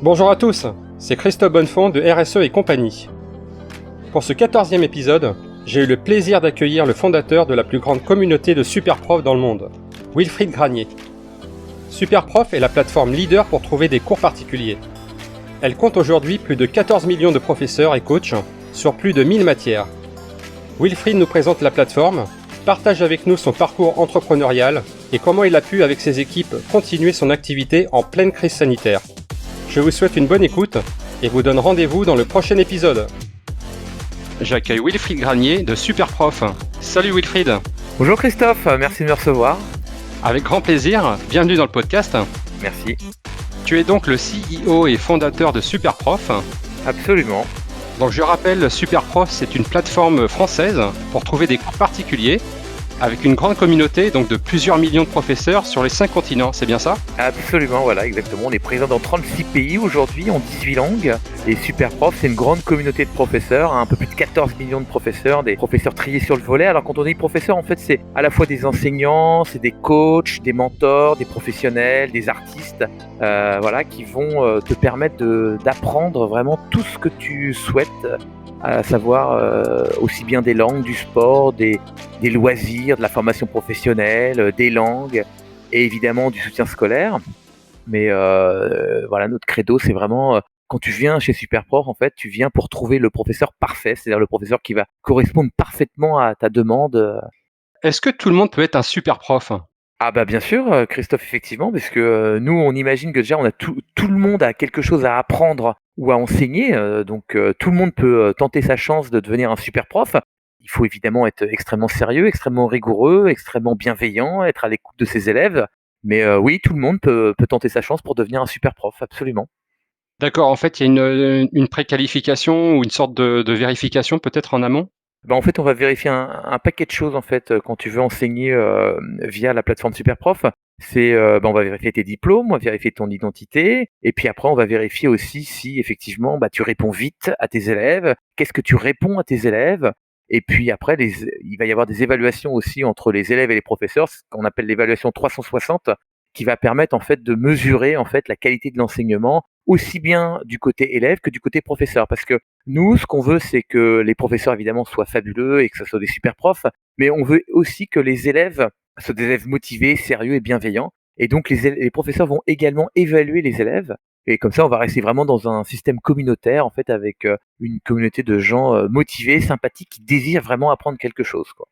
Bonjour à tous, c'est Christophe Bonnefond de RSE et compagnie. Pour ce 14e épisode, j'ai eu le plaisir d'accueillir le fondateur de la plus grande communauté de superprofs dans le monde, Wilfried Granier. Superprof est la plateforme leader pour trouver des cours particuliers. Elle compte aujourd'hui plus de 14 millions de professeurs et coachs sur plus de 1000 matières. Wilfried nous présente la plateforme, partage avec nous son parcours entrepreneurial et comment il a pu, avec ses équipes, continuer son activité en pleine crise sanitaire. Je vous souhaite une bonne écoute et vous donne rendez-vous dans le prochain épisode. J'accueille Wilfried Granier de Superprof. Salut Wilfried. Bonjour Christophe, merci de me recevoir. Avec grand plaisir, bienvenue dans le podcast. Merci. Tu es donc le CEO et fondateur de Superprof. Absolument. Donc je rappelle, Superprof, c'est une plateforme française pour trouver des cours particuliers avec une grande communauté donc de plusieurs millions de professeurs sur les 5 continents, c'est bien ça? Absolument, voilà, exactement. On est présent dans 36 pays aujourd'hui, en 18 langues. Et Superprof, c'est une grande communauté de professeurs, un peu plus de 14 millions de professeurs, des professeurs triés sur le volet. Alors quand on dit professeurs, en fait, c'est à la fois des enseignants, c'est des coachs, des mentors, des professionnels, des artistes, qui vont te permettre d'apprendre vraiment tout ce que tu souhaites, à savoir aussi bien des langues, du sport, des loisirs, de la formation professionnelle, des langues et évidemment du soutien scolaire. Mais notre credo, c'est vraiment quand tu viens chez Superprof, en fait, tu viens pour trouver le professeur parfait, c'est-à-dire le professeur qui va correspondre parfaitement à ta demande. Est-ce que tout le monde peut être un superprof? Ah bah bien sûr, Christophe, effectivement, parce que nous, on imagine que déjà, on a tout le monde a quelque chose à apprendre ou à enseigner, donc tout le monde peut tenter sa chance de devenir un super prof. Il faut évidemment être extrêmement sérieux, extrêmement rigoureux, extrêmement bienveillant, être à l'écoute de ses élèves. Mais oui, tout le monde peut tenter sa chance pour devenir un super prof, absolument. D'accord, en fait, il y a une préqualification ou une sorte de vérification peut-être en amont? En fait, on va vérifier un paquet de choses en fait quand tu veux enseigner via la plateforme Superprof. C'est on va vérifier tes diplômes, on va vérifier ton identité, et puis après on va vérifier aussi si effectivement tu réponds vite à tes élèves. Qu'est-ce que tu réponds à tes élèves? Et puis après, il va y avoir des évaluations aussi entre les élèves et les professeurs, ce qu'on appelle l'évaluation 360, qui va permettre en fait de mesurer en fait la qualité de l'enseignement aussi bien du côté élève que du côté professeur. Parce que nous, ce qu'on veut, c'est que les professeurs évidemment soient fabuleux et que ce soit des super profs, mais on veut aussi que les élèves soient des élèves motivés, sérieux et bienveillants. Et donc les professeurs vont également évaluer les élèves. Et comme ça, on va rester vraiment dans un système communautaire, en fait, avec une communauté de gens motivés, sympathiques, qui désirent vraiment apprendre quelque chose, quoi.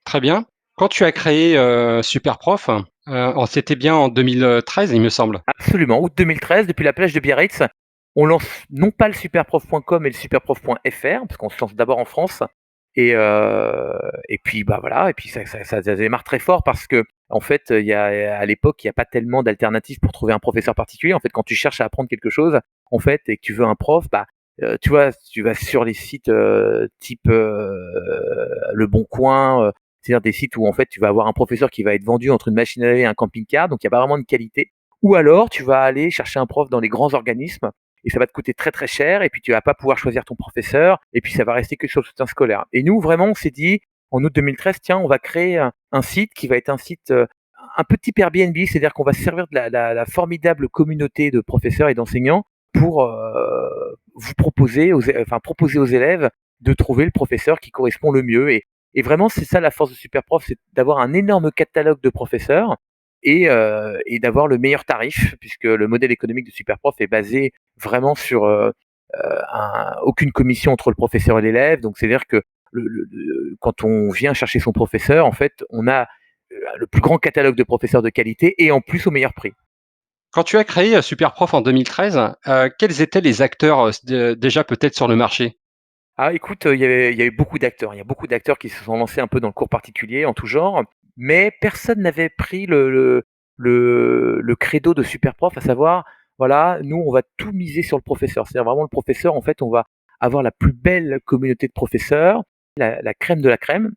Très bien. Quand tu as créé Superprof, c'était bien en 2013, il me semble. Absolument. Août 2013, depuis la plage de Biarritz, on lance non pas le superprof.com mais le superprof.fr, parce qu'on se lance d'abord en France. Et puis voilà, et puis ça démarre très fort parce que en fait, à l'époque, il y a pas tellement d'alternatives pour trouver un professeur particulier. En fait, quand tu cherches à apprendre quelque chose, en fait, et que tu veux un prof, tu vois, tu vas sur les sites type Le Bon Coin, c'est-à-dire des sites où en fait tu vas avoir un professeur qui va être vendu entre une machine à laver et un camping-car, donc il y a pas vraiment de qualité. Ou alors tu vas aller chercher un prof dans les grands organismes et ça va te coûter très très cher, et puis tu vas pas pouvoir choisir ton professeur, et puis ça va rester que sur le soutien scolaire. Et nous, vraiment, on s'est dit en août 2013, tiens, on va créer un site qui va être un site un peu type Airbnb, c'est-à-dire qu'on va se servir de la formidable communauté de professeurs et d'enseignants pour vous proposer aux élèves de trouver le professeur qui correspond le mieux. Et vraiment, c'est ça la force de Superprof, c'est d'avoir un énorme catalogue de professeurs et d'avoir le meilleur tarif, puisque le modèle économique de Superprof est basé vraiment sur aucune commission entre le professeur et l'élève. Donc c'est-à-dire que quand on vient chercher son professeur, en fait, on a le plus grand catalogue de professeurs de qualité et en plus au meilleur prix. Quand tu as créé Superprof en 2013, quels étaient les acteurs déjà peut-être sur le marché? Ah écoute, il y a eu beaucoup d'acteurs. Il y a beaucoup d'acteurs qui se sont lancés un peu dans le cours particulier en tout genre, mais personne n'avait pris le credo de Superprof, à savoir, voilà, nous on va tout miser sur le professeur. C'est-à-dire vraiment le professeur, en fait, on va avoir la plus belle communauté de professeurs, la crème de la crème.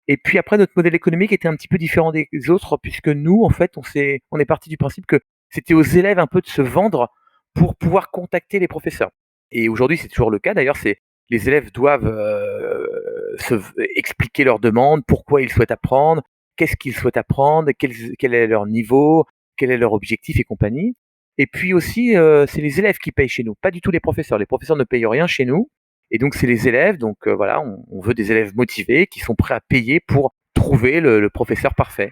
Et puis après, notre modèle économique était un petit peu différent des autres, puisque nous, en fait, on est parti du principe que c'était aux élèves un peu de se vendre pour pouvoir contacter les professeurs. Et aujourd'hui, c'est toujours le cas. D'ailleurs, c'est les élèves doivent expliquer leurs demandes, pourquoi ils souhaitent apprendre, qu'est-ce qu'ils souhaitent apprendre, quel est leur niveau, quel est leur objectif et compagnie. Et puis aussi, c'est les élèves qui payent chez nous, pas du tout les professeurs. Les professeurs ne payent rien chez nous et donc c'est les élèves, donc voilà, on veut des élèves motivés qui sont prêts à payer pour trouver le professeur parfait.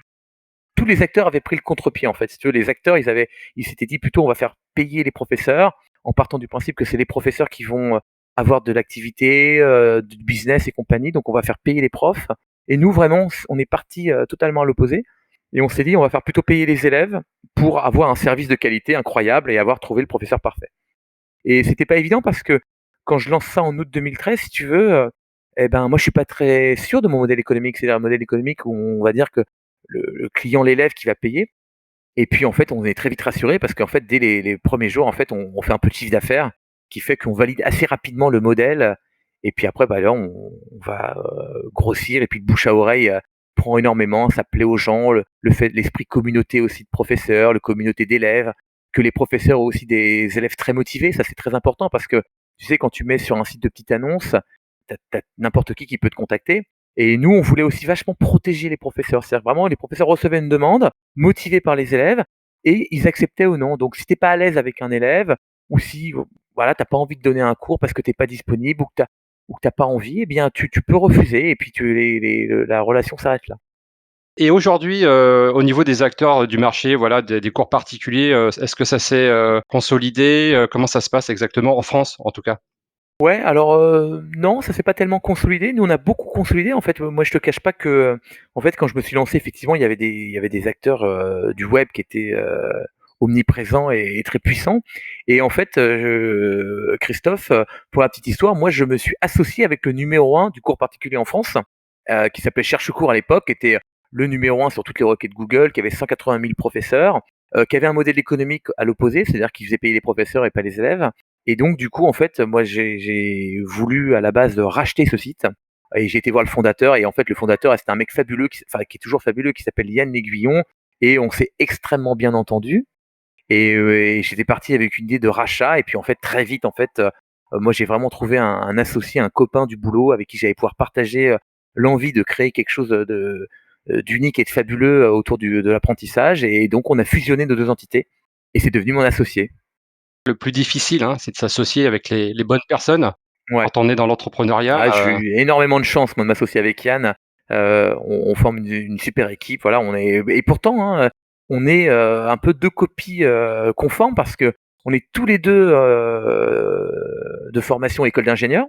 Tous les acteurs avaient pris le contre-pied, en fait. Si tu veux, les acteurs, ils s'étaient dit plutôt on va faire payer les professeurs, en partant du principe que c'est les professeurs qui vont avoir de l'activité, du business et compagnie, donc on va faire payer les profs. Et nous, vraiment, on est parti totalement à l'opposé. Et on s'est dit, on va faire plutôt payer les élèves pour avoir un service de qualité incroyable et avoir trouvé le professeur parfait. Et c'était pas évident parce que quand je lance ça en août 2013, si tu veux, eh ben moi je suis pas très sûr de mon modèle économique. C'est-à-dire un modèle économique où on va dire que le client, l'élève qui va payer. Et puis en fait, on est très vite rassuré parce qu'en fait, dès les premiers jours, en fait, on fait un peu de chiffre d'affaires qui fait qu'on valide assez rapidement le modèle. Et puis après, bah là, on va grossir et puis le bouche à oreille prend énormément. Ça plaît aux gens, le fait, l'esprit communauté aussi de professeurs, le communauté d'élèves, que les professeurs ont aussi des élèves très motivés. Ça, c'est très important parce que tu sais, quand tu mets sur un site de petite annonce, t'as n'importe qui peut te contacter. Et nous, on voulait aussi vachement protéger les professeurs. C'est-à-dire vraiment, les professeurs recevaient une demande, motivés par les élèves, et ils acceptaient ou non. Donc, si t'es pas à l'aise avec un élève, ou si voilà, t'as pas envie de donner un cours parce que t'es pas disponible ou que t'as pas envie, eh bien, tu peux refuser et puis la relation s'arrête là. Et aujourd'hui, au niveau des acteurs du marché, voilà, des cours particuliers, est-ce que ça s'est consolidé? Comment ça se passe exactement en France, en tout cas? Ouais, alors, non, ça s'est pas tellement consolidé. Nous, on a beaucoup consolidé. En fait, moi, je te cache pas que, en fait, quand je me suis lancé, effectivement, il y avait des acteurs, du web qui étaient, omniprésents et très puissants. Et en fait, Christophe, pour la petite histoire, moi, je me suis associé avec le numéro un du cours particulier en France, qui s'appelait Cherche-Cours à l'époque, qui était le numéro un sur toutes les requêtes Google, qui avait 180 000 professeurs, qui avait un modèle économique à l'opposé, c'est-à-dire qu'il faisait payer les professeurs et pas les élèves. Et donc, du coup, en fait, moi, j'ai voulu à la base racheter ce site. Et j'ai été voir le fondateur. Et en fait, le fondateur, c'était un mec fabuleux, qui est toujours fabuleux, qui s'appelle Yann L'Aiguillon. Et on s'est extrêmement bien entendu. Et j'étais parti avec une idée de rachat. Et puis, en fait, très vite, en fait, moi, j'ai vraiment trouvé un associé, un copain du boulot avec qui j'allais pouvoir partager l'envie de créer quelque chose d'unique et de fabuleux autour de l'apprentissage. Et donc, on a fusionné nos deux entités. Et c'est devenu mon associé. Le plus difficile, hein, c'est de s'associer avec les bonnes personnes Ouais. quand on est dans l'entrepreneuriat, Ah, j'ai eu énormément de chance, moi, de m'associer avec Yann. On forme une super équipe. Voilà, on est et pourtant, hein, on est un peu deux copies conformes parce que on est tous les deux de formation école d'ingénieur.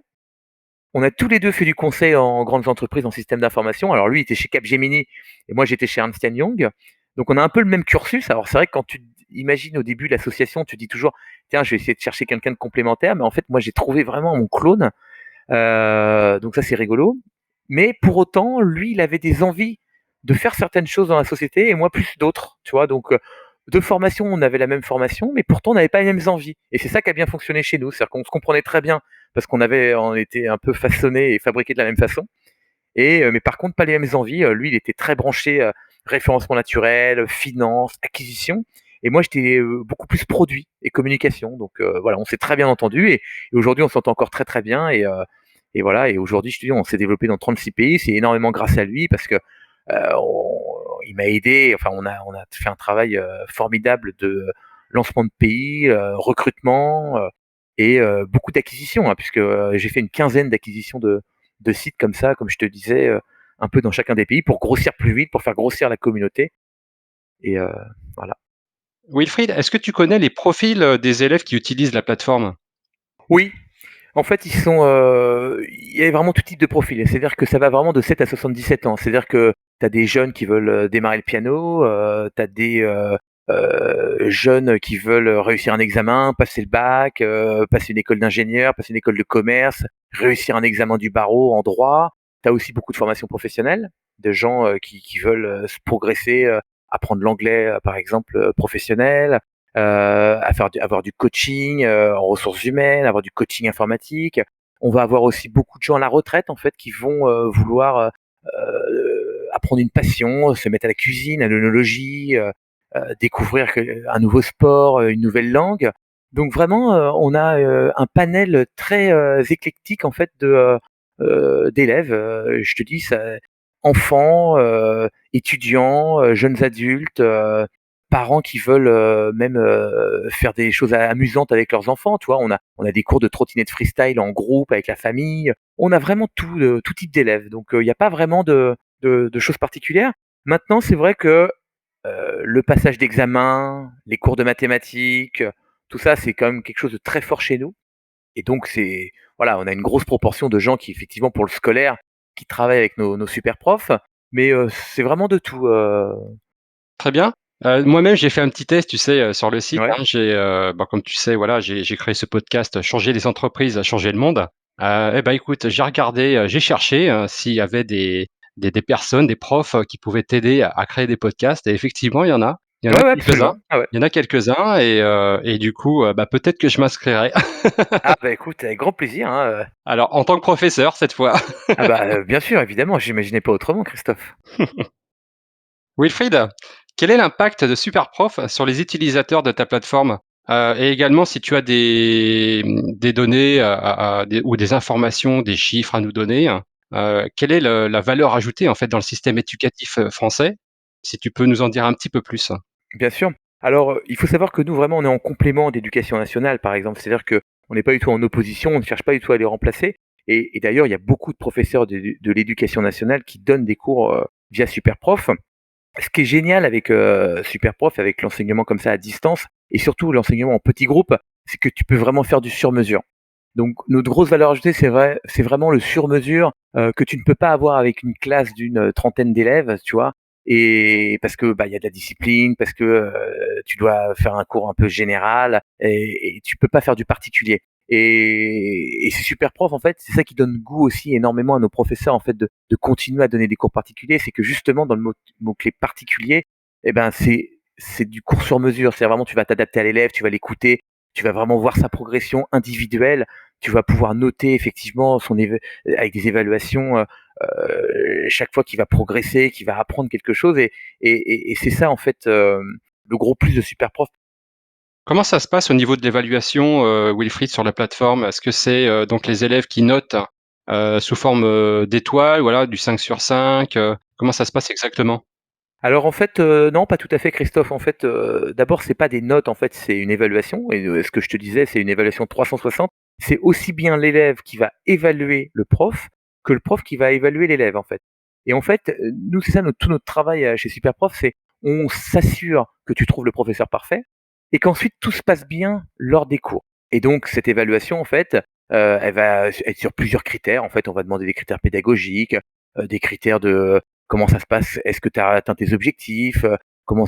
On a tous les deux fait du conseil en grandes entreprises en système d'information. Alors lui, il était chez Capgemini et moi, j'étais chez Ernst Young. Donc on a un peu le même cursus. Alors c'est vrai que quand tu imagines au début l'association, tu dis toujours, tiens, je vais essayer de chercher quelqu'un de complémentaire. Mais en fait, moi, j'ai trouvé vraiment mon clone. Donc ça, c'est rigolo. Mais pour autant, lui, il avait des envies de faire certaines choses dans la société et moi plus d'autres, tu vois. Donc de formation, on avait la même formation, mais pourtant on n'avait pas les mêmes envies. Et c'est ça qui a bien fonctionné chez nous, c'est-à-dire qu'on se comprenait très bien parce on était un peu façonnés et fabriqués de la même façon. Et mais par contre, pas les mêmes envies. Lui, il était très branché référencement naturel, finance, acquisition. Et moi, j'étais beaucoup plus produit et communication. Donc voilà, on s'est très bien entendu et aujourd'hui, on s'entend encore très très bien. Et voilà. Et aujourd'hui, je te dis, on s'est développé dans 36 pays. C'est énormément grâce à lui parce que il m'a aidé. Enfin, on a fait un travail formidable de lancement de pays, recrutement et beaucoup d'acquisitions, hein, puisque j'ai fait une quinzaine d'acquisitions de sites comme ça, comme je te disais, un peu dans chacun des pays pour grossir plus vite, pour faire grossir la communauté. Et voilà. Wilfried, est-ce que tu connais les profils, des élèves qui utilisent la plateforme? Oui, en fait, il y a vraiment tout type de profil. C'est-à-dire que ça va vraiment de 7 à 77 ans. C'est-à-dire que tu as des jeunes qui veulent démarrer le piano, tu as des jeunes qui veulent réussir un examen, passer le bac, passer une école d'ingénieur, passer une école de commerce, réussir un examen du barreau en droit. Tu as aussi beaucoup de formations professionnelles, de gens qui veulent se progresser, apprendre l'anglais, par exemple, professionnel, avoir du coaching en ressources humaines, avoir du coaching informatique. On va avoir aussi beaucoup de gens à la retraite en fait qui vont vouloir apprendre une passion, se mettre à la cuisine, à l'œnologie, découvrir un nouveau sport, une nouvelle langue. Donc vraiment, on a un panel très éclectique en fait d'élèves. Je te dis, ça, enfants, étudiants, jeunes adultes. parents qui veulent même faire des choses amusantes avec leurs enfants, tu vois. On a des cours de trottinette freestyle en groupe avec la famille. On a vraiment tout type d'élèves. Donc il n'y a pas vraiment de choses particulières. Maintenant, c'est vrai que le passage d'examen, les cours de mathématiques, tout ça, c'est quand même quelque chose de très fort chez nous. Et donc c'est voilà, on a une grosse proportion de gens qui effectivement pour le scolaire, qui travaillent avec nos super profs, mais c'est vraiment de tout, Très bien. Moi-même, j'ai fait un petit test, tu sais, sur le site, ouais. hein. Comme tu sais, voilà, j'ai créé ce podcast, «Changer les entreprises, changer le monde». Écoute, j'ai regardé, j'ai cherché, s'il y avait des personnes, des profs, qui pouvaient t'aider à créer des podcasts et effectivement, il y en a. Il y en Ouais, a ouais, quelques-uns. absolument. Ah ouais. Il y en a quelques-uns et du coup, peut-être que je m'inscrirai. Ah bah, écoute, avec grand plaisir, hein, Alors en tant que professeur, cette fois. ah bah, bien sûr, évidemment, j'imaginais pas autrement, Christophe. Wilfried, quel est l'impact de Superprof sur les utilisateurs de ta plateforme? Et également si tu as des données, ou des informations, des chiffres à nous donner, quelle est la valeur ajoutée, en fait, dans le système éducatif, français? Si tu peux nous en dire un petit peu plus. Bien sûr. Alors, il faut savoir que nous, vraiment, on est en complément d'éducation nationale, par exemple. C'est-à-dire que on n'est pas du tout en opposition, on ne cherche pas du tout à les remplacer. Et d'ailleurs, il y a beaucoup de professeurs de l'éducation nationale qui donnent des cours via Superprof. Ce qui est génial avec Superprof, avec l'enseignement comme ça à distance, et surtout l'enseignement en petits groupes, c'est que tu peux vraiment faire du sur-mesure. Donc notre grosse valeur ajoutée, c'est vraiment le sur-mesure que tu ne peux pas avoir avec une classe d'une trentaine d'élèves, tu vois. Et parce que bah il y a de la discipline, parce que tu dois faire un cours un peu général, et tu peux pas faire du particulier. Et c'est super prof en fait, c'est ça qui donne goût aussi énormément à nos professeurs en fait de continuer à donner des cours particuliers, c'est que justement dans le mot-clé particulier, eh ben c'est du cours sur mesure, c'est vraiment tu vas t'adapter à l'élève, tu vas l'écouter, tu vas vraiment voir sa progression individuelle, tu vas pouvoir noter effectivement avec des évaluations chaque fois qu'il va progresser, qu'il va apprendre quelque chose et c'est ça en fait le gros plus de Superprof. Comment ça se passe au niveau de l'évaluation, Wilfried, sur la plateforme? Est-ce que c'est, donc les élèves qui notent, sous forme, d'étoiles, voilà, du 5 sur 5? Comment ça se passe exactement? Alors en fait, non, pas tout à fait Christophe. En fait, d'abord c'est pas des notes, en fait, c'est une évaluation et ce que je te disais, c'est une évaluation 360. C'est aussi bien l'élève qui va évaluer le prof, que le prof qui va évaluer l'élève, en fait. Et en fait, nous, c'est ça tout notre travail, chez Superprof, c'est on s'assure que tu trouves le professeur parfait et qu'ensuite tout se passe bien lors des cours. Et donc cette évaluation, en fait, elle va être sur plusieurs critères. En fait, on va demander des critères pédagogiques, des critères de comment ça se passe? Est-ce que tu as atteint tes objectifs? Comment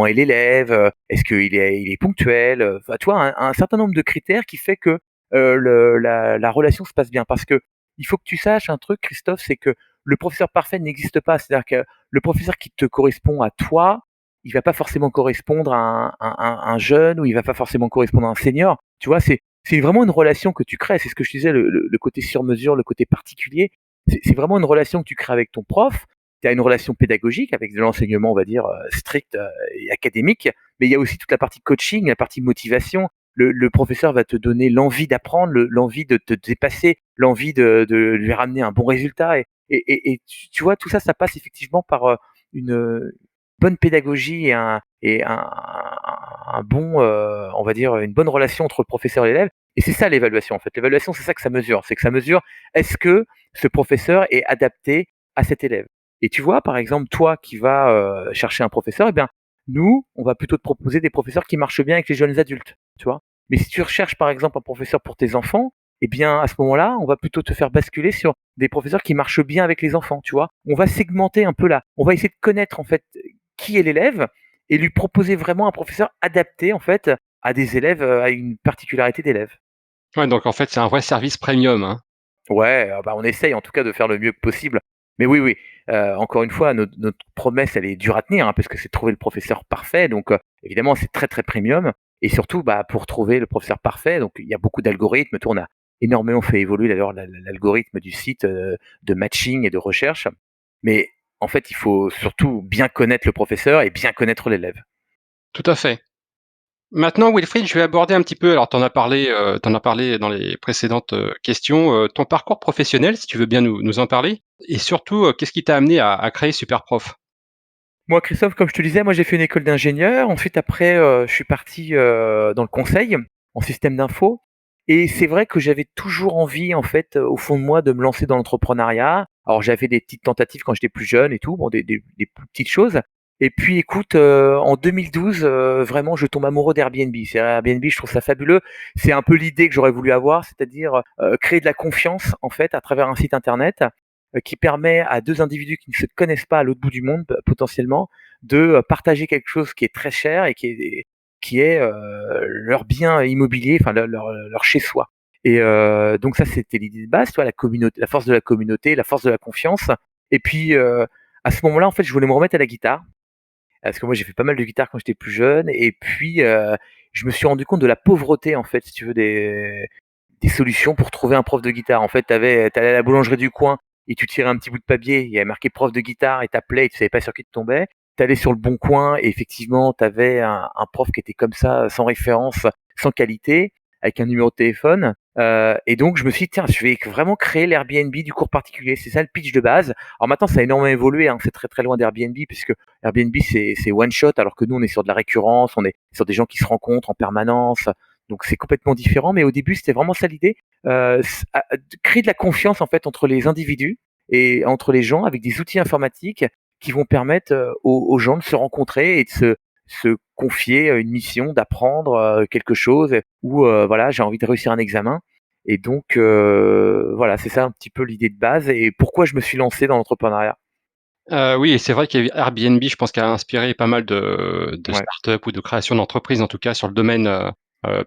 est l'élève? Est-ce qu'il est ponctuel? Enfin, tu vois, un certain nombre de critères qui fait que, la relation se passe bien. Parce que il faut que tu saches un truc, Christophe, c'est que le professeur parfait n'existe pas. C'est-à-dire que le professeur qui te correspond à toi, il va pas forcément correspondre à un jeune ou il va pas forcément correspondre à un senior. Tu vois? C'est vraiment une relation que tu crées. C'est ce que je te disais, le côté sur mesure, le côté particulier. C'est vraiment une relation que tu crées avec ton prof. Tu as une relation pédagogique avec de l'enseignement, on va dire, strict, et académique, mais il y a aussi toute la partie coaching, la partie motivation. Le professeur va te donner l'envie d'apprendre, l'envie de te dépasser, l'envie de lui ramener un bon résultat et tu vois, tout ça, ça passe effectivement par, une bonne pédagogie et un bon, on va dire, une bonne relation entre le professeur et l'élève et c'est ça l'évaluation, en fait. L'évaluation, c'est ça que ça mesure, c'est que ça mesure est-ce que ce professeur est adapté à cet élève? Et tu vois, par exemple, toi qui vas chercher un professeur, eh bien, nous, on va plutôt te proposer des professeurs qui marchent bien avec les jeunes adultes, tu vois. Mais si tu recherches, par exemple, un professeur pour tes enfants, eh bien, à ce moment-là, on va plutôt te faire basculer sur des professeurs qui marchent bien avec les enfants, tu vois. On va segmenter un peu là. On va essayer de connaître, en fait, qui est l'élève et lui proposer vraiment un professeur adapté, en fait, à des élèves, à une particularité d'élève. Ouais, donc en fait, c'est un vrai service premium, hein. Ouais, bah, on essaye en tout cas de faire le mieux possible. Mais oui, oui, encore une fois, notre promesse, elle est dure à tenir, hein, parce que c'est de trouver le professeur parfait. Donc, évidemment, c'est très, très premium. Et surtout, bah, pour trouver le professeur parfait, donc il y a beaucoup d'algorithmes. Tu vois, on a énormément fait évoluer d'ailleurs l'algorithme du site de matching et de recherche. Mais en fait, il faut surtout bien connaître le professeur et bien connaître l'élève. Tout à fait. Maintenant, Wilfried, je vais aborder un petit peu, alors tu as parlé dans les précédentes, questions, ton parcours professionnel, si tu veux bien nous en parler? Et surtout, qu'est-ce qui t'a amené à créer Superprof? Moi, Christophe, comme je te disais, moi j'ai fait une école d'ingénieur. Ensuite, après, je suis parti dans le conseil, en système d'info. Et c'est vrai que j'avais toujours envie, en fait, au fond de moi, de me lancer dans l'entrepreneuriat. Alors, j'avais des petites tentatives quand j'étais plus jeune et tout, bon, des plus petites choses. Et puis, écoute, en 2012, vraiment, je tombe amoureux d'Airbnb. C'est Airbnb, je trouve ça fabuleux. C'est un peu l'idée que j'aurais voulu avoir, c'est-à-dire créer de la confiance, en fait, à travers un site internet qui permet à deux individus qui ne se connaissent pas à l'autre bout du monde potentiellement de partager quelque chose qui est très cher et qui est leur bien immobilier, enfin leur chez soi. Et donc ça c'était l'idée de base, tu vois, la communauté, la force de la communauté, la force de la confiance. Et puis à ce moment-là, en fait, je voulais me remettre à la guitare parce que moi j'ai fait pas mal de guitare quand j'étais plus jeune. Et puis je me suis rendu compte de la pauvreté, en fait, si tu veux, des solutions pour trouver un prof de guitare. En fait, t'allais à la boulangerie du coin et tu tirais un petit bout de papier, il y avait marqué prof de guitare et t'appelais et tu savais pas sur qui tu tombais. T'allais sur le Bon Coin et effectivement, t'avais un prof qui était comme ça, sans référence, sans qualité, avec un numéro de téléphone. Et donc, je me suis dit, tiens, je vais vraiment créer l'Airbnb du cours particulier. C'est ça le pitch de base. Alors maintenant, ça a énormément évolué, hein. C'est très très loin d'Airbnb puisque Airbnb, c'est one shot, alors que nous, on est sur de la récurrence, on est sur des gens qui se rencontrent en permanence. Donc c'est complètement différent, mais au début c'était vraiment ça l'idée, créer de la confiance en fait entre les individus et entre les gens avec des outils informatiques qui vont permettre aux gens de se rencontrer et de se confier une mission, d'apprendre quelque chose ou voilà, j'ai envie de réussir un examen. Et donc voilà, c'est ça un petit peu l'idée de base et pourquoi je me suis lancé dans l'entrepreneuriat. Oui, et c'est vrai qu'il y a Airbnb, je pense, qui a inspiré pas mal de Ouais, startups ou de création d'entreprises, en tout cas sur le domaine,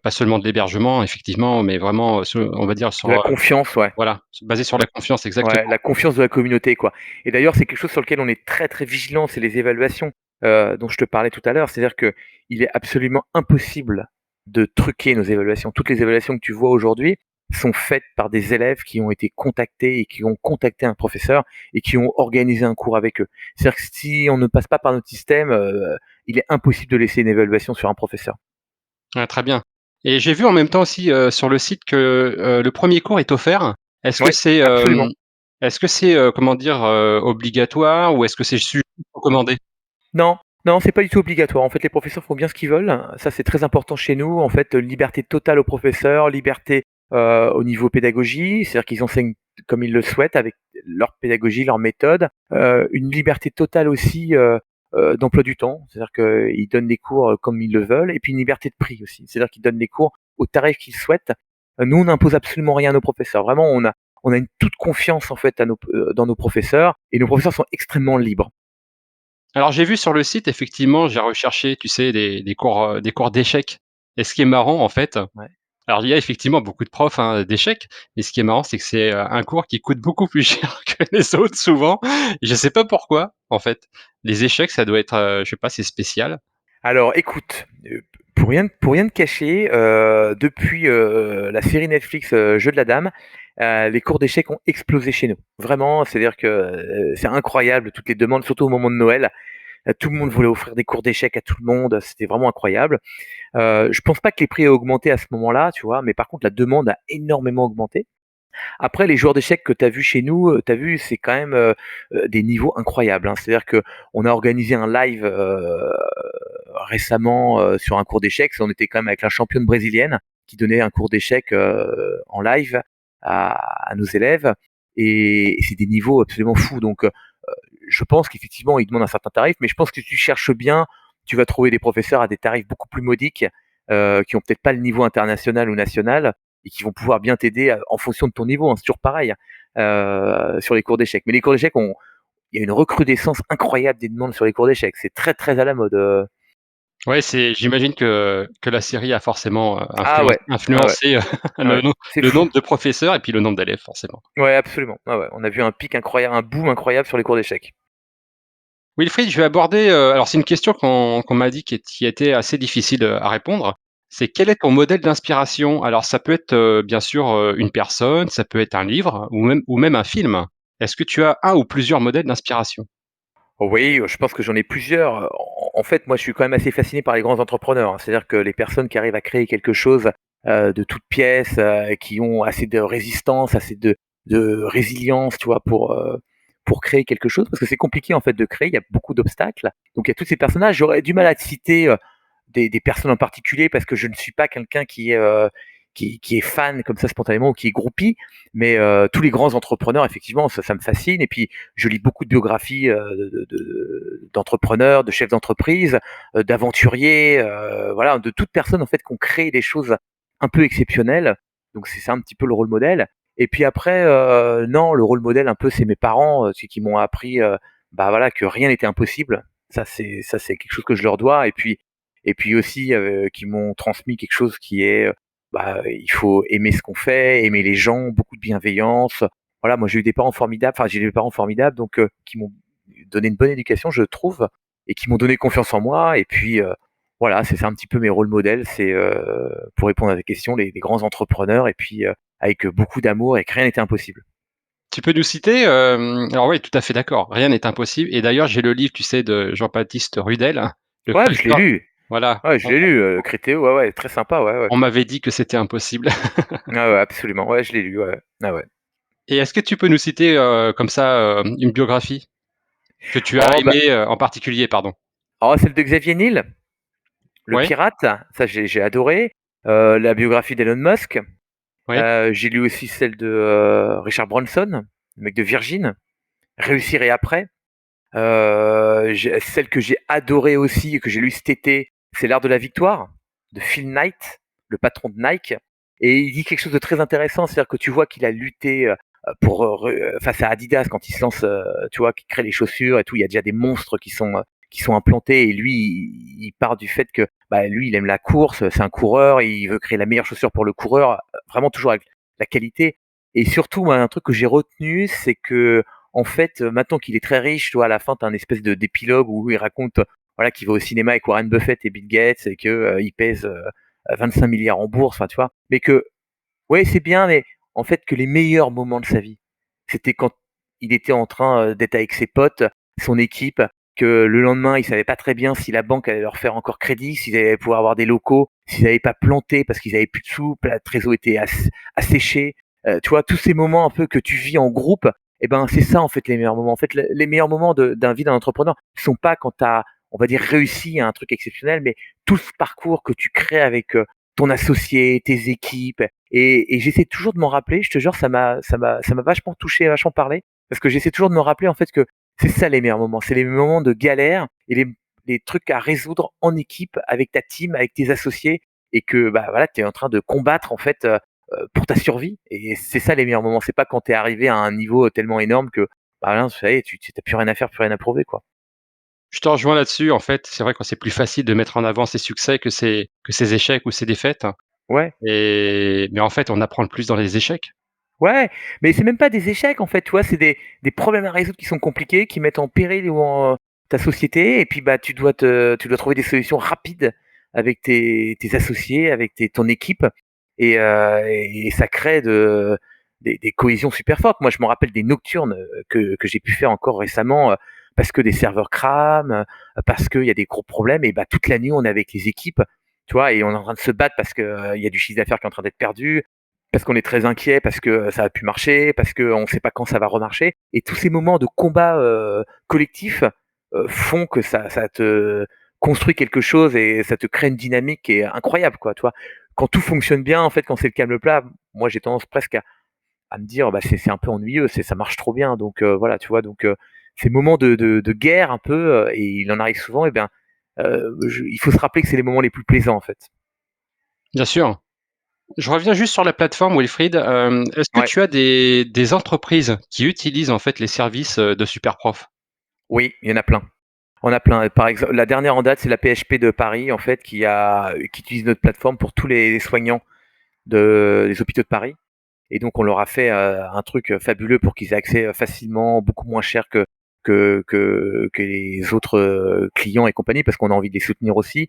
pas seulement de l'hébergement effectivement, mais vraiment, on va dire de la sur, confiance, ouais. voilà, basé sur la confiance Ouais, exactement. la confiance de la communauté, quoi. Et d'ailleurs, c'est quelque chose sur lequel on est très, très vigilant, c'est les évaluations, dont je te parlais tout à l'heure. C'est-à-dire que il est absolument impossible de truquer nos évaluations. Toutes les évaluations que tu vois aujourd'hui sont faites par des élèves qui ont été contactés et qui ont contacté un professeur et qui ont organisé un cours avec eux. C'est-à-dire que si on ne passe pas par notre système, il est impossible de laisser une évaluation sur un professeur. Ah, très bien, et j'ai vu en même temps aussi, sur le site que, le premier cours est offert. Est-ce que Ouais, c'est, absolument. comment dire, obligatoire ou est-ce que c'est juste recommandé? Non, non, c'est pas du tout obligatoire. En fait, les professeurs font bien ce qu'ils veulent. Ça, c'est très important chez nous. En fait, liberté totale aux professeurs, liberté au niveau pédagogie, c'est-à-dire qu'ils enseignent comme ils le souhaitent avec leur pédagogie, leur méthode. Une liberté totale aussi d'emploi du temps, c'est-à-dire qu'ils donnent les cours comme ils le veulent. Et puis une liberté de prix aussi, c'est-à-dire qu'ils donnent les cours au tarif qu'ils souhaitent. Nous, on n'impose absolument rien à nos professeurs. Vraiment, on a une toute confiance en fait dans nos professeurs et nos professeurs sont extrêmement libres. Alors j'ai vu sur le site effectivement, j'ai recherché, tu sais, des cours d'échecs, et ce qui est marrant en fait, Ouais. alors il y a effectivement beaucoup de profs, hein, d'échecs, mais ce qui est marrant, c'est que c'est, un cours qui coûte beaucoup plus cher que les autres souvent. Je sais pas pourquoi en fait. Les échecs, ça doit être, je sais pas, c'est spécial. Alors écoute, pour rien te cacher, depuis, la série Netflix, Jeux de la dame, les cours d'échecs ont explosé chez nous. Vraiment, c'est-à-dire que, c'est incroyable toutes les demandes, surtout au moment de Noël. Tout le monde voulait offrir des cours d'échecs à tout le monde, c'était vraiment incroyable. Je pense pas que les prix aient augmenté à ce moment-là, tu vois? Mais par contre la demande a énormément augmenté. Après, les joueurs d'échecs que tu as vus chez nous, tu as vu, c'est quand même, des niveaux incroyables, hein. C'est-à-dire qu'on a organisé un live, récemment, sur un cours d'échecs. On était quand même avec la championne brésilienne qui donnait un cours d'échecs, en live à nos élèves et c'est des niveaux absolument fous. Donc, je pense qu'effectivement, ils demandent un certain tarif, mais je pense que si tu cherches bien, tu vas trouver des professeurs à des tarifs beaucoup plus modiques, qui ont peut-être pas le niveau international ou national et qui vont pouvoir bien t'aider en fonction de ton niveau, hein. C'est toujours pareil, sur les cours d'échecs. Mais les cours d'échecs, il y a une recrudescence incroyable des demandes sur les cours d'échecs. C'est très très à la mode. Ouais, j'imagine que la série a forcément, Ah ouais, ouais, ouais, influencé, ouais, c'est le fou. nombre de professeurs et puis le nombre d'élèves forcément. Ouais, absolument. Ouais, ouais. On a vu un pic incroyable, un boom incroyable sur les cours d'échecs. Wilfried, je vais aborder, alors c'est une question qu'on m'a dit qui était assez difficile, à répondre. C'est quel est ton modèle d'inspiration? Alors ça peut être, bien sûr, une personne, ça peut être un livre ou même un film. Est-ce que tu as un ou plusieurs modèles d'inspiration? Oui, je pense que j'en ai plusieurs. En fait, moi, je suis quand même assez fasciné par les grands entrepreneurs, hein. C'est-à-dire que les personnes qui arrivent à créer quelque chose de toutes pièces, qui ont assez de résistance, assez de résilience, tu vois, pour créer quelque chose, parce que c'est compliqué en fait de créer, il y a beaucoup d'obstacles. Donc il y a tous ces personnages. J'aurais du mal à te citer des personnes en particulier parce que je ne suis pas quelqu'un qui est fan comme ça spontanément ou qui est groupie, mais tous les grands entrepreneurs, effectivement, ça me fascine. Et puis, je lis beaucoup de biographies d'entrepreneurs, de chefs d'entreprise, d'aventuriers, voilà, de toute personne en fait qui ont créé des choses un peu exceptionnelles. Donc, c'est ça un petit peu le rôle modèle. Et puis après, non, le rôle modèle un peu, c'est mes parents, c'est qui m'ont appris, bah voilà, que rien n'était impossible. Ça c'est quelque chose que je leur dois. Et puis aussi qui m'ont transmis quelque chose qui est bah, il faut aimer ce qu'on fait, aimer les gens, beaucoup de bienveillance. Voilà, moi j'ai eu des parents formidables, enfin j'ai des parents formidables donc qui m'ont donné une bonne éducation, je trouve, et qui m'ont donné confiance en moi. Et puis voilà, c'est ça un petit peu mes rôles modèles, c'est pour répondre à ta question, les grands entrepreneurs, et puis avec beaucoup d'amour et que rien n'était impossible. Tu peux nous citer, alors oui, tout à fait d'accord, rien n'est impossible et d'ailleurs j'ai le livre, tu sais, de Jean-Baptiste Rudel, hein, le Ouais, je l'ai Créateur, lu. voilà, Ouais, je l'ai lu, Créteo, ouais, ouais, très sympa, ouais, ouais. on m'avait dit que c'était impossible. Ouais, ouais, absolument. Ouais, je l'ai lu, ouais. Ah ouais. Et est-ce que tu peux nous citer, comme ça, une biographie que tu as Oh bah, aimée, en particulier, pardon? oh, celle de Xavier Niel, le Oui, pirate, ça j'ai adoré. La biographie d'Elon Musk. oui, J'ai lu aussi celle de Richard Branson, le mec de Virgin, Réussir et après. Celle que j'ai adorée aussi et que j'ai lu cet été, c'est L'Art de la Victoire de Phil Knight, le patron de Nike. Et il dit quelque chose de très intéressant, c'est-à-dire que tu vois qu'il a lutté pour face à Adidas quand il se lance, tu vois, qui crée les chaussures et tout. Il y a déjà des monstres qui sont implantés et lui, il part du fait que bah, lui, il aime la course, c'est un coureur, il veut créer la meilleure chaussure pour le coureur, vraiment toujours avec la qualité. Et surtout, moi, un truc que j'ai retenu, c'est que en fait, maintenant qu'il est très riche, tu vois, à la fin, tu as un espèce de d'épilogue où il raconte voilà, qu'il va au cinéma avec Warren Buffett et Bill Gates et que il pèse 25 milliards en bourse, enfin, tu vois. Mais que, ouais, c'est bien, mais en fait, que les meilleurs moments de sa vie, c'était quand il était en train d'être avec ses potes, son équipe, que le lendemain, il savait pas très bien si la banque allait leur faire encore crédit, s'ils allaient pouvoir avoir des locaux, s'ils n'avaient pas planté parce qu'ils avaient plus de sous, la trésor était asséchée. Tu vois, tous ces moments un peu que tu vis en groupe, eh ben, c'est ça, en fait, les meilleurs moments. En fait, les meilleurs moments d'un vie d'un entrepreneur ne sont pas quand tu as, on va dire, réussi à un truc exceptionnel, mais tout ce parcours que tu crées avec ton associé, tes équipes. Et j'essaie toujours de m'en rappeler. Je te jure, ça m'a vachement touché, vachement parlé, parce que j'essaie toujours de me rappeler en fait que c'est ça les meilleurs moments. C'est les moments de galère et les trucs à résoudre en équipe avec ta team, avec tes associés, et que bah voilà, tu es en train de combattre en fait pour ta survie. Et c'est ça les meilleurs moments. C'est pas quand tu es arrivé à un niveau tellement énorme que bah là, ça y est, tu n'as plus rien à faire, plus rien à prouver quoi. je te rejoins là-dessus, en fait, c'est vrai que c'est plus facile de mettre en avant ses succès que ses échecs ou ses défaites, Ouais. et mais en fait, on apprend le plus dans les échecs. Ouais, mais c'est même pas des échecs en fait, tu vois? C'est des problèmes à résoudre qui sont compliqués, qui mettent en péril ou en ta société, et puis, bah, tu dois trouver des solutions rapides avec tes associés, avec ton équipe, et ça crée des cohésions super fortes. Moi, je me rappelle des nocturnes, que j'ai pu faire encore récemment, parce que des serveurs crament, parce qu'il y a des gros problèmes, et bah, toute la nuit, on est avec les équipes, tu vois? Et on est en train de se battre parce que, il y a du chiffre d'affaires qui est en train d'être perdu, parce qu'on est très inquiet, parce que ça a pu marcher, parce qu'on ne sait pas quand ça va remarcher. Et tous ces moments de combat collectif font que ça te construit quelque chose et ça te crée une dynamique qui est incroyable, quoi. Tu vois, quand tout fonctionne bien, en fait, quand c'est le calme plat, moi j'ai tendance presque à me dire, bah c'est un peu ennuyeux, ça marche trop bien. Donc voilà, tu vois, donc ces moments de guerre un peu, et il en arrive souvent, et bien, il faut se rappeler que c'est les moments les plus plaisants, en fait. Bien sûr. Je reviens juste sur la plateforme Wilfried, est-ce que Ouais. tu as des entreprises qui utilisent, en fait, les services, de Superprof? Oui, il y en a plein. On a plein. Par exemple, la dernière en date, c'est la PHP de Paris, en fait, qui utilise notre plateforme pour tous les soignants des hôpitaux de Paris. Et donc, on leur a fait un truc fabuleux pour qu'ils aient accès facilement, beaucoup moins cher que les autres clients et compagnie, parce qu'on a envie de les soutenir aussi.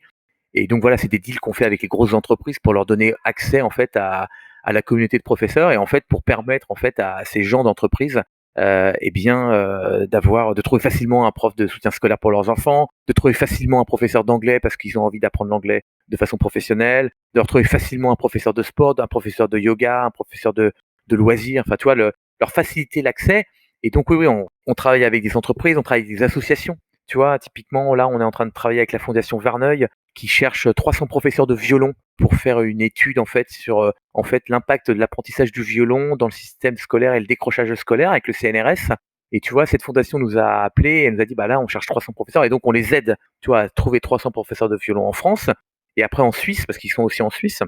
Et donc voilà, c'est des deals qu'on fait avec les grosses entreprises pour leur donner accès en fait à la communauté de professeurs, et en fait pour permettre en fait à ces gens d'entreprise eh bien de trouver facilement un prof de soutien scolaire pour leurs enfants, de trouver facilement un professeur d'anglais parce qu'ils ont envie d'apprendre l'anglais de façon professionnelle, de retrouver facilement un professeur de sport, un professeur de yoga, un professeur de loisirs, enfin tu vois leur faciliter l'accès. Et donc oui, on travaille avec des entreprises, on travaille avec des associations. Tu vois, typiquement, là, on est en train de travailler avec la Fondation Verneuil qui cherche 300 professeurs de violon pour faire une étude en fait sur en fait l'impact de l'apprentissage du violon dans le système scolaire et le décrochage scolaire avec le CNRS. Et tu vois, cette fondation nous a appelé et elle nous a dit bah là, on cherche 300 professeurs et donc on les aide, tu vois, à trouver 300 professeurs de violon en France et après en Suisse parce qu'ils sont aussi en Suisse.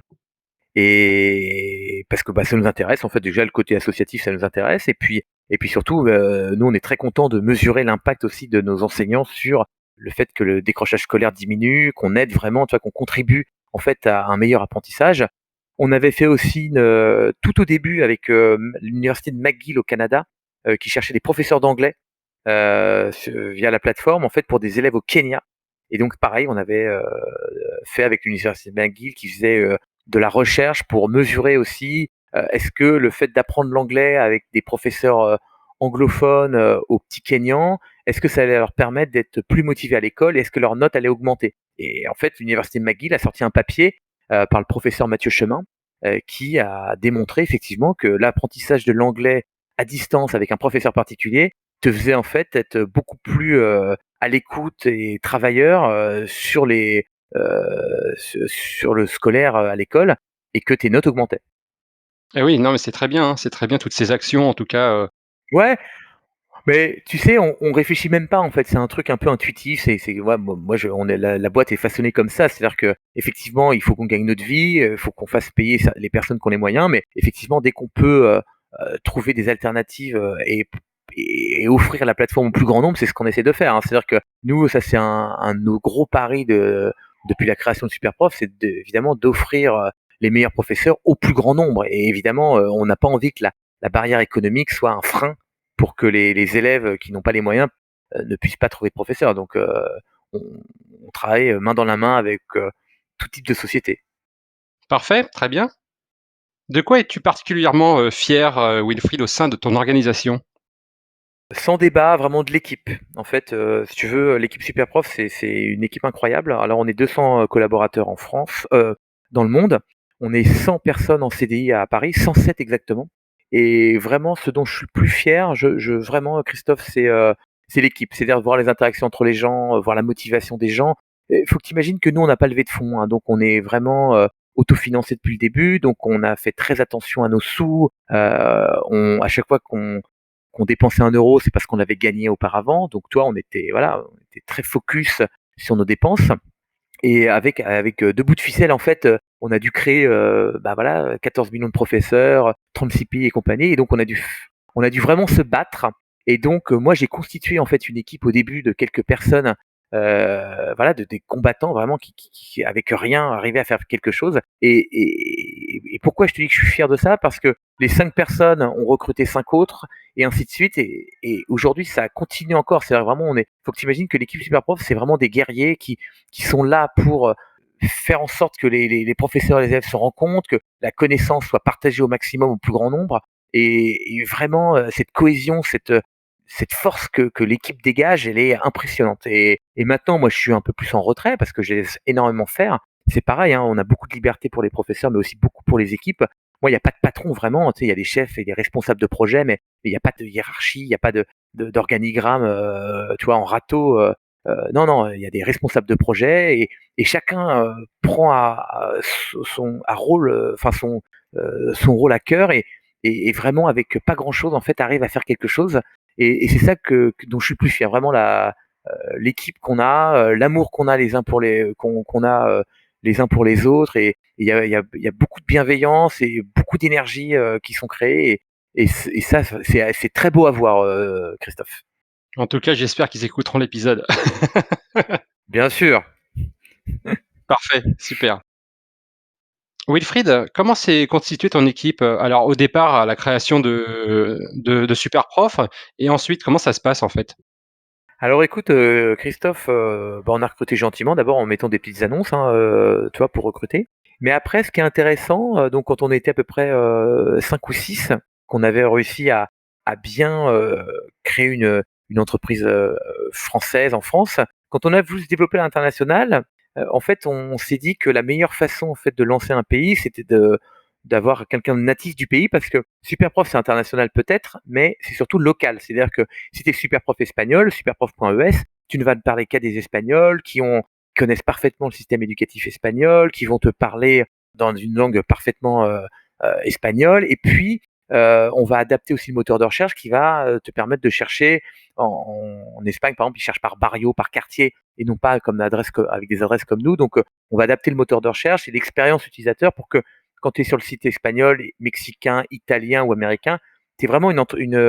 Et parce que bah, ça nous intéresse, en fait, déjà le côté associatif, ça nous intéresse. Et puis surtout, nous, on est très contents de mesurer l'impact aussi de nos enseignants sur le fait que le décrochage scolaire diminue, qu'on aide vraiment, tu vois, qu'on contribue en fait à un meilleur apprentissage. On avait fait aussi tout au début avec l'université de McGill au Canada, qui cherchait des professeurs d'anglais via la plateforme, en fait, pour des élèves au Kenya. Et donc, pareil, on avait fait avec l'université de McGill qui faisait de la recherche pour mesurer aussi est-ce que le fait d'apprendre l'anglais avec des professeurs anglophones aux petits Kenyans, est-ce que ça allait leur permettre d'être plus motivés à l'école et est-ce que leur note allait augmenter? Et en fait, l'université de McGill a sorti un papier par le professeur Mathieu Chemin qui a démontré effectivement que l'apprentissage de l'anglais à distance avec un professeur particulier te faisait en fait être beaucoup plus à l'écoute et travailleur sur le scolaire à l'école et que tes notes augmentaient. Et oui, non, mais c'est très bien, hein, c'est très bien toutes ces actions, en tout cas. Ouais, mais tu sais, on réfléchit même pas en fait, c'est un truc un peu intuitif, c'est ouais, moi je on est la boîte est façonnée comme ça, c'est-à-dire qu'effectivement, il faut qu'on gagne notre vie, il faut qu'on fasse payer ça les personnes qui ont les moyens, mais effectivement, dès qu'on peut, trouver des alternatives, et offrir la plateforme au plus grand nombre, c'est ce qu'on essaie de faire, hein. C'est-à-dire que nous, ça c'est un de nos gros paris depuis la création de Superprof, c'est évidemment d'offrir, les meilleurs professeurs au plus grand nombre et évidemment, on n'a pas envie que la barrière économique soit un frein pour que les élèves qui n'ont pas les moyens ne puissent pas trouver de professeur. Donc, on, on travaille main dans la main avec tout type de société. Parfait, très bien. De quoi es-tu particulièrement fier, Wilfried, au sein de ton organisation? Sans débat, vraiment de l'équipe. En fait, si tu veux, l'équipe Superprof, c'est une équipe incroyable. Alors, on est 200 collaborateurs en France, dans le monde. On est 100 personnes en CDI à Paris, 107 exactement. Et vraiment, ce dont je suis le plus fier, vraiment, Christophe, c'est l'équipe. C'est-à-dire voir les interactions entre les gens, voir la motivation des gens. Il faut que tu imagines que nous, on n'a pas levé de fonds, hein, donc on est vraiment autofinancé depuis le début. Donc, on a fait très attention à nos sous. À chaque fois qu'on dépensait 1 euro, c'est parce qu'on l'avait gagné auparavant. Donc, toi, on était très focus sur nos dépenses. Et avec 2 bouts de ficelle, en fait, on a dû créer, bah, voilà, 14 millions de professeurs, 36 pays et compagnie. Et donc, on a dû vraiment se battre. Et donc, moi, j'ai constitué, en fait, une équipe au début de quelques personnes, voilà, des combattants vraiment qui, avec rien, arrivaient à faire quelque chose. Et pourquoi je te dis que je suis fier de ça? Parce que les 5 personnes ont recruté 5 autres et ainsi de suite. Et aujourd'hui, ça continue encore. C'est vraiment, faut que tu imagines que l'équipe Superprof, c'est vraiment des guerriers qui sont là pour faire en sorte que les professeurs et les élèves se rendent compte, que la connaissance soit partagée au maximum au plus grand nombre. Et vraiment, cette cohésion, cette force que l'équipe dégage, elle est impressionnante. Et maintenant, moi, je suis un peu plus en retrait parce que je laisse énormément faire. C'est pareil, hein, on a beaucoup de liberté pour les professeurs, mais aussi beaucoup pour les équipes. Moi, il n'y a pas de patron vraiment. Tu sais, il y a des chefs et des responsables de projet, mais il n'y a pas de hiérarchie, il n'y a pas d'organigramme, tu vois, en râteau. Non, non, il y a des responsables de projet et chacun prend son rôle à cœur et vraiment avec pas grand chose en fait arrive à faire quelque chose. Et c'est ça dont je suis plus fier, vraiment l'équipe qu'on a, l'amour qu'on a les uns pour qu'on a les uns pour les autres et il y a beaucoup de bienveillance et beaucoup d'énergie qui sont créées et ça c'est très beau à voir, Christophe. En tout cas, j'espère qu'ils écouteront l'épisode. Bien sûr. Parfait, super. Wilfried, comment s'est constituée ton équipe? Alors au départ, à la création de Superprof et ensuite, comment ça se passe, en fait? Alors écoute, Christophe, bah, on a recruté gentiment, d'abord en mettant des petites annonces, hein, tu vois, pour recruter. Mais après, ce qui est intéressant, donc quand on était à peu près, 5 ou 6, qu'on avait réussi à bien, créer une entreprise, française en France. Quand on a voulu se développer à l'international, en fait, on s'est dit que la meilleure façon, en fait, de lancer un pays, c'était d'avoir quelqu'un de natif du pays parce que Superprof, c'est international peut-être, mais c'est surtout local. C'est-à-dire que si tu es Superprof espagnol, superprof.es, tu ne vas ne parler qu'à des Espagnols qui connaissent parfaitement le système éducatif espagnol, qui vont te parler dans une langue parfaitement espagnole. Et puis, on va adapter aussi le moteur de recherche qui va te permettre de chercher en Espagne, par exemple, ils cherchent par barrio, par quartier, et non pas comme avec des adresses comme nous. Donc, on va adapter le moteur de recherche et l'expérience utilisateur pour que quand tu es sur le site espagnol, mexicain, italien ou américain, tu es vraiment une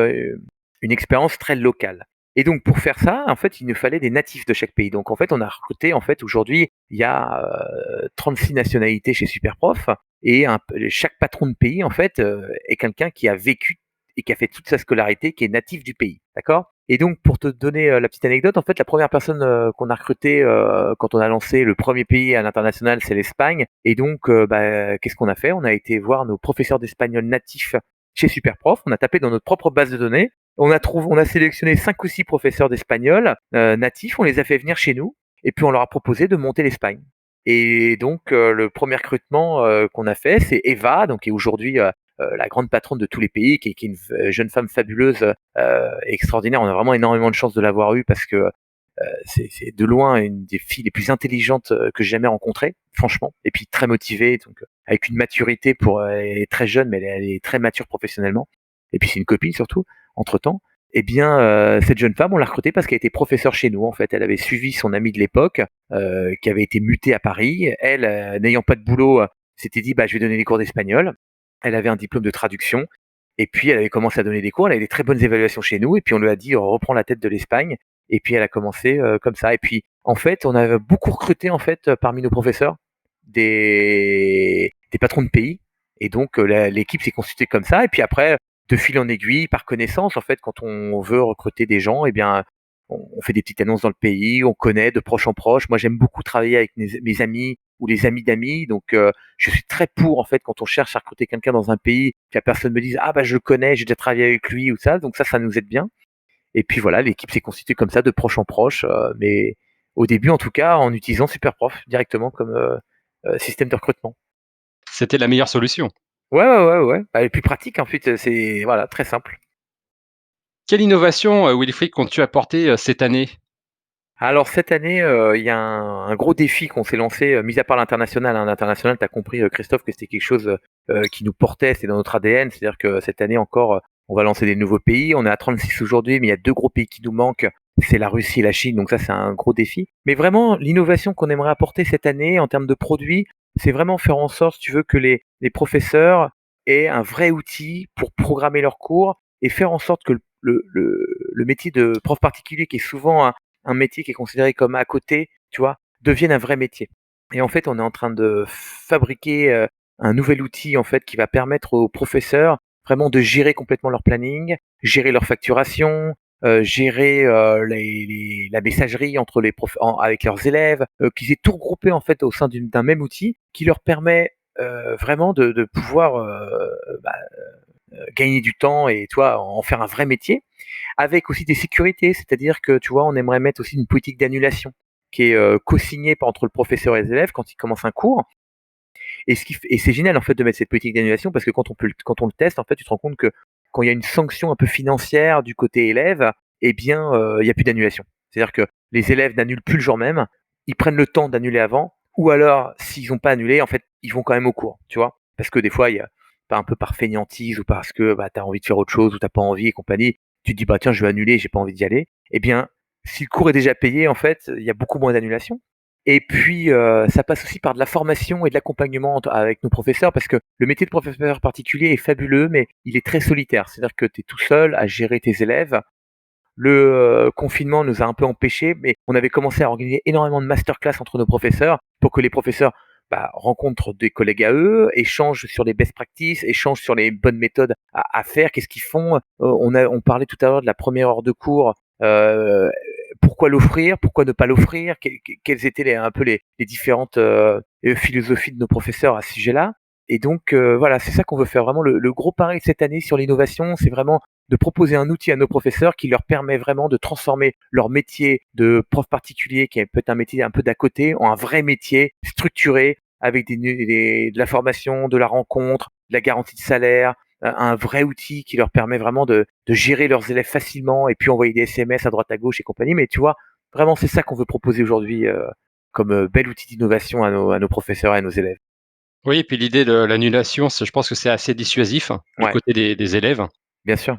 expérience très locale. Et donc pour faire ça, en fait, il nous fallait des natifs de chaque pays. Donc en fait, on a recruté, en fait, aujourd'hui, il y a 36 nationalités chez Superprof et chaque patron de pays, en fait, est quelqu'un qui a vécu et qui a fait toute sa scolarité, qui est natif du pays. D'accord? Et donc, pour te donner la petite anecdote, en fait, la première personne qu'on a recrutée quand on a lancé le premier pays à l'international, c'est l'Espagne. Et donc, qu'est-ce qu'on a fait? On a été voir nos professeurs d'espagnol natifs chez Superprof. On a tapé dans notre propre base de données. On a sélectionné 5 ou 6 professeurs d'espagnol natifs. On les a fait venir chez nous. Et puis, on leur a proposé de monter l'Espagne. Et donc, le premier recrutement qu'on a fait, c'est Eva, donc qui est aujourd'hui la grande patronne de tous les pays, qui est une jeune femme fabuleuse, extraordinaire. On a vraiment énormément de chance de l'avoir eue parce que c'est de loin une des filles les plus intelligentes que j'ai jamais rencontrées, franchement. Et puis très motivée, donc avec une maturité elle est très jeune, mais elle est très mature professionnellement. Et puis c'est une copine surtout, entre-temps. Eh bien, cette jeune femme, on l'a recrutée parce qu'elle était professeure chez nous. En fait, elle avait suivi son amie de l'époque, qui avait été mutée à Paris. Elle, n'ayant pas de boulot, s'était dit, bah, je vais donner des cours d'espagnol. Elle avait un diplôme de traduction. Et puis, elle avait commencé à donner des cours. Elle avait des très bonnes évaluations chez nous. Et puis, on lui a dit, reprends la tête de l'Espagne. Et puis, elle a commencé comme ça. Et puis, en fait, on a beaucoup recruté, en fait, parmi nos professeurs, des patrons de pays. Et donc, l'équipe s'est constituée comme ça. Et puis après, de fil en aiguille, par connaissance, en fait, quand on veut recruter des gens, eh bien, on fait des petites annonces dans le pays, on connaît de proche en proche. Moi, j'aime beaucoup travailler avec mes amis ou les amis d'amis. Donc, je suis très pour, en fait, quand on cherche à recruter quelqu'un dans un pays, que la personne me dise, ah, bah, je le connais, j'ai déjà travaillé avec lui ou ça. Donc, ça nous aide bien. Et puis voilà, l'équipe s'est constituée comme ça, de proche en proche. Mais au début, en tout cas, en utilisant Superprof directement comme système de recrutement. C'était la meilleure solution. Ouais. Bah, et plus pratique, en fait, c'est voilà, très simple. Quelle innovation, Wilfried, comptes-tu apporter cette année? Alors cette année, il y a un gros défi qu'on s'est lancé, mis à part l'international, hein. L'international, tu as compris, Christophe, que c'était quelque chose, qui nous portait, c'est dans notre ADN. C'est-à-dire que cette année encore, on va lancer des nouveaux pays. On est à 36 aujourd'hui, mais il y a 2 gros pays qui nous manquent, c'est la Russie et la Chine, donc ça, c'est un gros défi. Mais vraiment, l'innovation qu'on aimerait apporter cette année en termes de produits, c'est vraiment faire en sorte, si tu veux, que les professeurs aient un vrai outil pour programmer leurs cours et faire en sorte que le métier de prof particulier, qui est souvent un métier qui est considéré comme à côté, tu vois, devienne un vrai métier. Et en fait, on est en train de fabriquer un nouvel outil en fait qui va permettre aux professeurs vraiment de gérer complètement leur planning, gérer leur facturation, gérer la messagerie entre les profs avec leurs élèves, qu'ils aient tout regroupé en fait au sein d'un même outil qui leur permet vraiment de pouvoir gagner du temps et toi en faire un vrai métier avec aussi des sécurités, c'est-à-dire que, tu vois, on aimerait mettre aussi une politique d'annulation qui est co-signée entre le professeur et les élèves quand ils commencent un cours. Et c'est génial en fait de mettre cette politique d'annulation parce que quand on le teste, en fait, tu te rends compte que quand il y a une sanction un peu financière du côté élève, eh bien, il y a plus d'annulation. C'est-à-dire que les élèves n'annulent plus le jour même, ils prennent le temps d'annuler avant, ou alors s'ils n'ont pas annulé, en fait, ils vont quand même au cours, tu vois. Parce que des fois, il y a pas un peu par fainéantise ou parce que bah, tu as envie de faire autre chose ou t'as pas envie et compagnie, tu te dis bah tiens, je vais annuler, j'ai pas envie d'y aller. Eh bien, si le cours est déjà payé, en fait, il y a beaucoup moins d'annulation. Et puis, ça passe aussi par de la formation et de l'accompagnement avec nos professeurs parce que le métier de professeur particulier est fabuleux, mais il est très solitaire. C'est-à-dire que tu es tout seul à gérer tes élèves. Le confinement nous a un peu empêchés, mais on avait commencé à organiser énormément de masterclass entre nos professeurs pour que les professeurs rencontrent des collègues à eux, échangent sur les best practices, échangent sur les bonnes méthodes à faire, qu'est-ce qu'ils font. On parlait tout à l'heure de la première heure de cours. Pourquoi l'offrir, pourquoi ne pas l'offrir, quelles étaient un peu les différentes philosophies de nos professeurs à ce sujet-là. Et donc voilà, c'est ça qu'on veut faire vraiment le gros pari cette année sur l'innovation, c'est vraiment de proposer un outil à nos professeurs qui leur permet vraiment de transformer leur métier de prof particulier, qui est peut-être un métier un peu d'à côté, en un vrai métier structuré avec de la formation, de la rencontre, la garantie de salaire, un vrai outil qui leur permet vraiment de gérer leurs élèves facilement et puis envoyer des SMS à droite à gauche et compagnie. Mais tu vois, vraiment, c'est ça qu'on veut proposer aujourd'hui comme bel outil d'innovation à nos professeurs et à nos élèves. Oui, et puis l'idée de l'annulation, je pense que c'est assez dissuasif du Ouais, côté des élèves. bien sûr.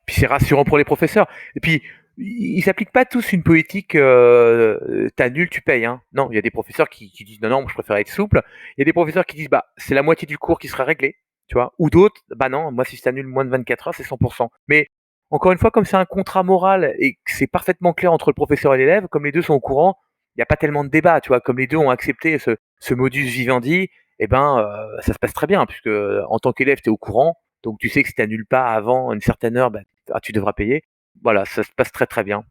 Puis c'est rassurant pour les professeurs. Et puis, ils s'appliquent pas tous une politique tu tu payes. Hein. Non, il y a des professeurs qui disent non, non, moi, je préfère être souple. Il y a des professeurs qui disent bah c'est la moitié du cours qui sera réglé, tu vois. Ou d'autres, bah non, moi si je t'annule moins de 24 heures, c'est 100%. Mais encore une fois, comme c'est un contrat moral et que c'est parfaitement clair entre le professeur et l'élève, comme les deux sont au courant, il n'y a pas tellement de débat, tu vois. Comme les deux ont accepté ce modus vivendi, eh ben ça se passe très bien, puisque en tant qu'élève, tu es au courant. Donc tu sais que si tu n'annules pas avant une certaine heure, bah, tu devras payer. Voilà, ça se passe très, très bien.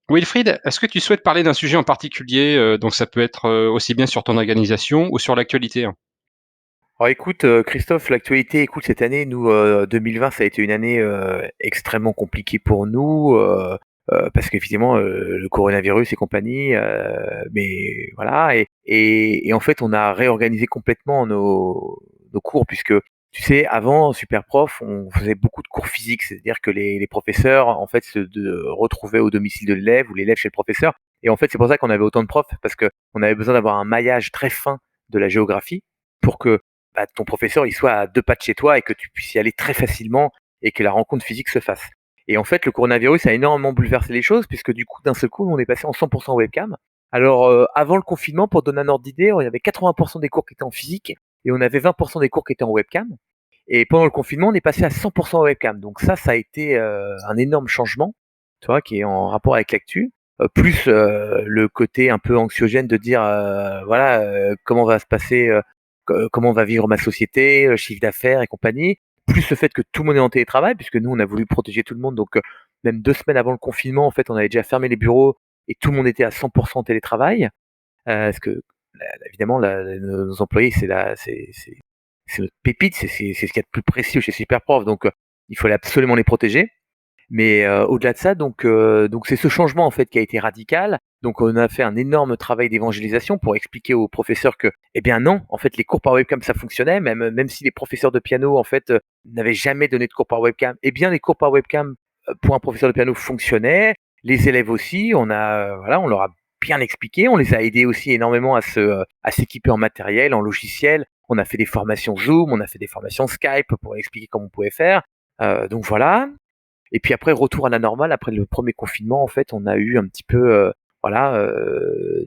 Wilfried, est-ce que tu souhaites parler d'un sujet en particulier? Donc ça peut être aussi bien sur ton organisation ou sur l'actualité, hein. Alors écoute, Christophe, l'actualité, écoute, cette année, nous, 2020, ça a été une année, extrêmement compliquée pour nous, parce qu'effectivement, le coronavirus et compagnie, mais voilà et en fait, on a réorganisé complètement nos cours puisque, tu sais, avant, Superprof, on faisait beaucoup de cours physiques. C'est-à-dire que les professeurs, en fait, se retrouvaient au domicile de l'élève ou l'élève chez le professeur et en fait, c'est pour ça qu'on avait autant de profs parce qu'on avait besoin d'avoir un maillage très fin de la géographie pour que bah, ton professeur il soit à 2 pas de chez toi et que tu puisses y aller très facilement et que la rencontre physique se fasse. Et en fait, le coronavirus a énormément bouleversé les choses puisque du coup, d'un seul coup, on est passé en 100% webcam. Alors, avant le confinement, pour donner un ordre d'idée, il y avait 80% des cours qui étaient en physique et on avait 20% des cours qui étaient en webcam. Et pendant le confinement, on est passé à 100% webcam. Donc ça a été un énorme changement, tu vois, qui est en rapport avec l'actu. Plus le côté un peu anxiogène de dire, voilà, comment va se passer comment va vivre ma société, chiffre d'affaires et compagnie, plus le fait que tout le monde est en télétravail, puisque nous, on a voulu protéger tout le monde. Donc, même 2 semaines avant le confinement, en fait, on avait déjà fermé les bureaux et tout le monde était à 100% en télétravail. Parce que, évidemment, nos employés, c'est notre pépite, c'est ce qu'il y a de plus précieux chez Superprof. Donc, il fallait absolument les protéger. Mais au-delà de ça, donc c'est ce changement en fait qui a été radical. Donc on a fait un énorme travail d'évangélisation pour expliquer aux professeurs que, eh bien non, en fait les cours par webcam ça fonctionnait, même si les professeurs de piano en fait n'avaient jamais donné de cours par webcam, eh bien les cours par webcam pour un professeur de piano fonctionnaient. Les élèves aussi, voilà, on leur a bien expliqué, on les a aidés aussi énormément à s'équiper en matériel, en logiciel. On a fait des formations Zoom, on a fait des formations Skype pour expliquer comment on pouvait faire. Donc voilà. Et puis après, retour à la normale, après le premier confinement, en fait, on a eu un petit peu, voilà,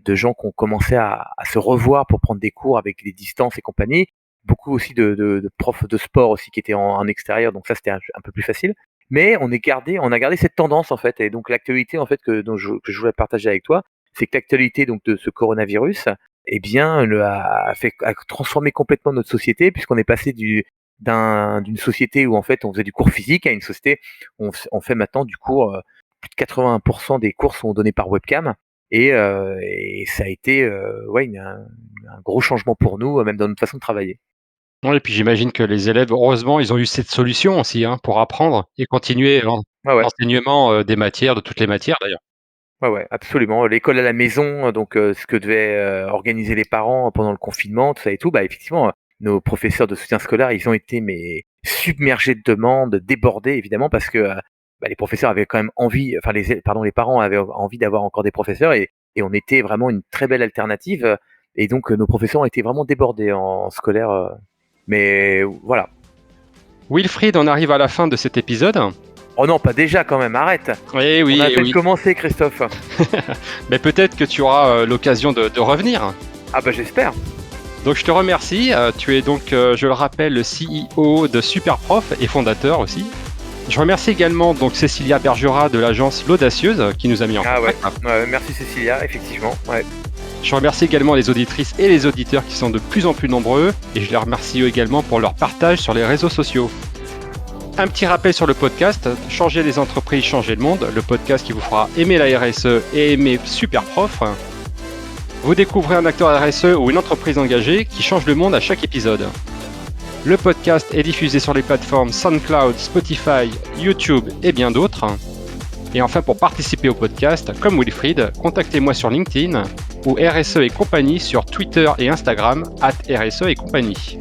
de gens qui ont commencé à se revoir pour prendre des cours avec des distances et compagnie. Beaucoup aussi de profs de sport aussi qui étaient en extérieur, donc ça c'était un peu plus facile. Mais on a gardé cette tendance en fait, et donc l'actualité en fait que je voulais partager avec toi, c'est que l'actualité donc de ce coronavirus, eh bien, a transformé complètement notre société puisqu'on est passé d'une société où en fait on faisait du cours physique à une société où on fait maintenant du cours, plus de 80% des cours sont donnés par webcam et ça a été ouais, un gros changement pour nous, même dans notre façon de travailler. Ouais, et puis j'imagine que les élèves, heureusement, ils ont eu cette solution aussi, hein, pour apprendre et continuer Ouais, ouais. l'enseignement, des matières, de toutes les matières d'ailleurs. Ouais, ouais, absolument. L'école à la maison, donc ce que devaient organiser les parents pendant le confinement, tout ça et tout, bah effectivement, nos professeurs de soutien scolaire, ils ont été mais submergés de demandes, débordés évidemment parce que bah, les professeurs avaient quand même envie, enfin les parents avaient envie d'avoir encore des professeurs et on était vraiment une très belle alternative et donc nos professeurs ont été vraiment débordés en scolaire, mais voilà. Wilfried, on arrive à la fin de cet épisode. Oh non, pas déjà quand même, arrête. Eh On oui, a à eh peine oui. commencé, Christophe. Mais peut-être que tu auras l'occasion de revenir. Ah bah j'espère. Donc je te remercie. Tu es donc, je le rappelle, le CEO de Superprof et fondateur aussi. Je remercie également donc Cécilia Bergera de l'agence L'Audacieuse qui nous a mis en Ah ouais. contact. Ouais, merci Cécilia, effectivement. Ouais. Je remercie également les auditrices et les auditeurs qui sont de plus en plus nombreux et je les remercie également pour leur partage sur les réseaux sociaux. Un petit rappel sur le podcast, Changer les entreprises, changer le monde, le podcast qui vous fera aimer la RSE et aimer Superprof. Vous découvrez un acteur RSE ou une entreprise engagée qui change le monde à chaque épisode. Le podcast est diffusé sur les plateformes SoundCloud, Spotify, YouTube et bien d'autres. Et enfin, pour participer au podcast, comme Wilfried, contactez-moi sur LinkedIn ou RSE et compagnie sur Twitter et Instagram @RSE et compagnie.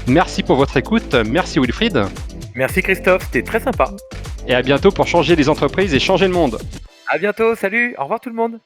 Merci pour votre écoute, merci Wilfried, Merci Christophe, c'était très sympa. et à bientôt pour changer les entreprises et changer le monde. À bientôt, salut, au revoir tout le monde.